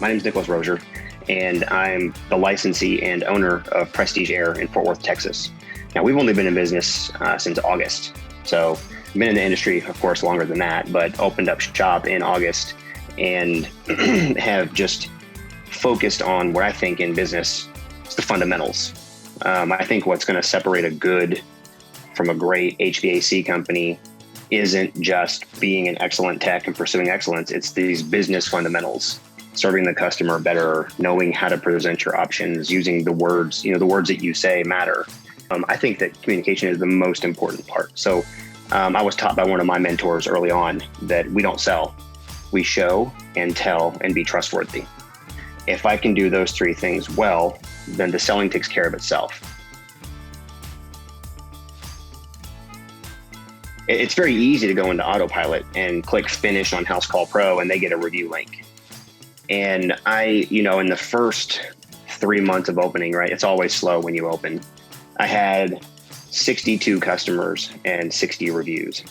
My name is Rozier, and I'm the licensee and owner of Prestige Air in Fort Worth, Texas. Now, we've only been in business since August. So I've been in the industry, of course, longer than that, but opened up shop in August and have just focused on what I think in business is the fundamentals. I think what's going to separate a good from a great HVAC company isn't just being an excellent tech and pursuing excellence. It's these business fundamentals, serving the customer better, knowing how to present your options, using the words, the words that you say matter. I think that communication is the most important part. So I was taught by one of my mentors early on that we don't sell, we show and tell and be trustworthy. If I can do those three things well, then the selling takes care of itself. It's very easy to go into autopilot and click finish on House Call Pro and they get a review link. And in the first 3 months of opening, right, it's always slow when you open. I had 62 customers and 60 reviews.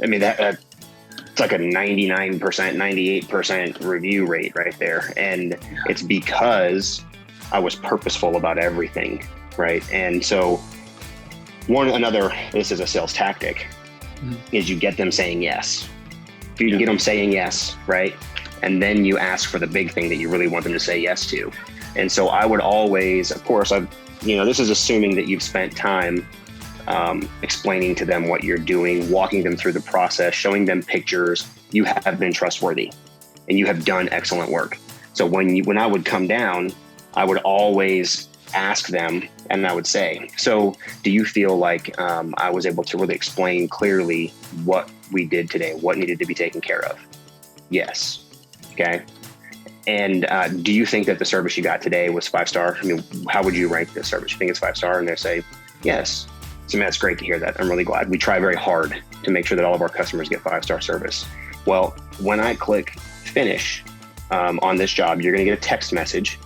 I mean, it's like a 99%, 98% review rate right there. And it's because I was purposeful about everything, right? And so this is a sales tactic, is you get them saying yes. If you can get them saying yes, right? And then you ask for the big thing that you really want them to say yes to. And so I would always, of course, this is assuming that you've spent time explaining to them what you're doing, walking them through the process, showing them pictures. You have been trustworthy and you have done excellent work. So when I would come down, I would always ask them and I would say, so do you feel like I was able to really explain clearly what we did today, what needed to be taken care of? Yes. Okay. And do you think that the service you got today was 5-star? I mean, how would you rank this service? You think it's 5-star? And they say, yes. So that's great to hear that. I'm really glad. We try very hard to make sure that all of our customers get 5-star service. Well, when I click finish on this job, you're going to get a text message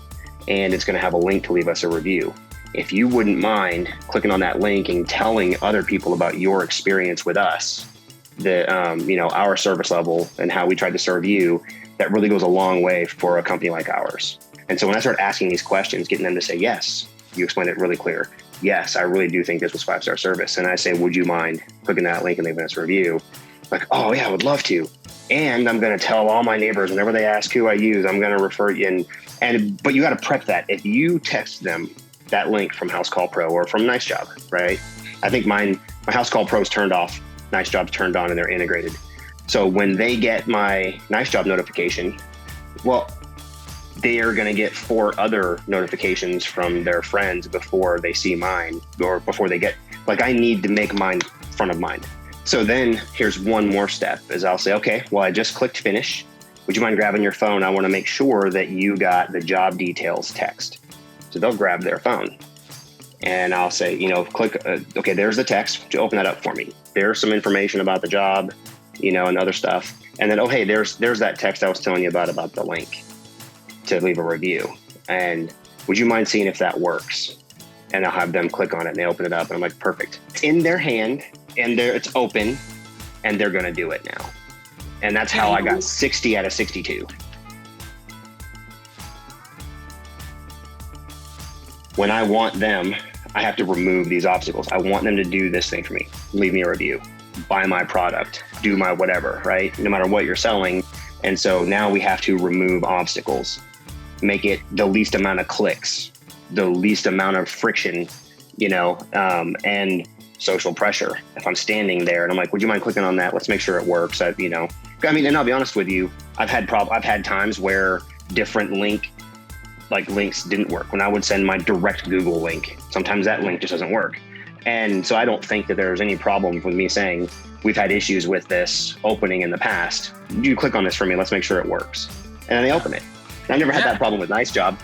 and it's going to have a link to leave us a review. If you wouldn't mind clicking on that link and telling other people about your experience with us, our service level and how we tried to serve you, that really goes a long way for a company like ours. And so when I start asking these questions, getting them to say, yes, you explained it really clear. Yes, I really do think this was 5-star service. And I say, would you mind clicking that link and leaving us a review? Like, oh yeah, I would love to. And I'm going to tell all my neighbors whenever they ask who I use, I'm going to refer you in. But you got to prep that. If you text them that link from House Call Pro or from NiceJob, right? I think my House Call Pro's turned off, NiceJob's turned on, and they're integrated. So when they get my NiceJob notification, well, they are going to get 4 other notifications from their friends before they see mine or before they get, I need to make mine front of mind. So then here's one more step is I'll say, okay, well, I just clicked finish. Would you mind grabbing your phone? I want to make sure that you got the job details text. So they'll grab their phone and I'll say, click, okay, there's the text. Would you open that up for me? There's some information about the job, and other stuff. And then, oh, hey, there's that text I was telling you about the link to leave a review. And would you mind seeing if that works? And I'll have them click on it and they open it up. And I'm like, perfect. It's in their hand and it's open and they're going to do it now. And that's how I got 60 out of 62. When I want them, I have to remove these obstacles. I want them to do this thing for me. Leave me a review, buy my product, do my whatever, right? No matter what you're selling. And so now we have to remove obstacles, make it the least amount of clicks, the least amount of friction, and social pressure. If I'm standing there and I'm like, would you mind clicking on that? Let's make sure it works. And I'll be honest with you. I've had times where different links didn't work. When I would send my direct Google link, sometimes that link just doesn't work. And so I don't think that there's any problem with me saying, we've had issues with this opening in the past. You click on this for me. Let's make sure it works. And then they open it. And I never had that problem with NiceJob.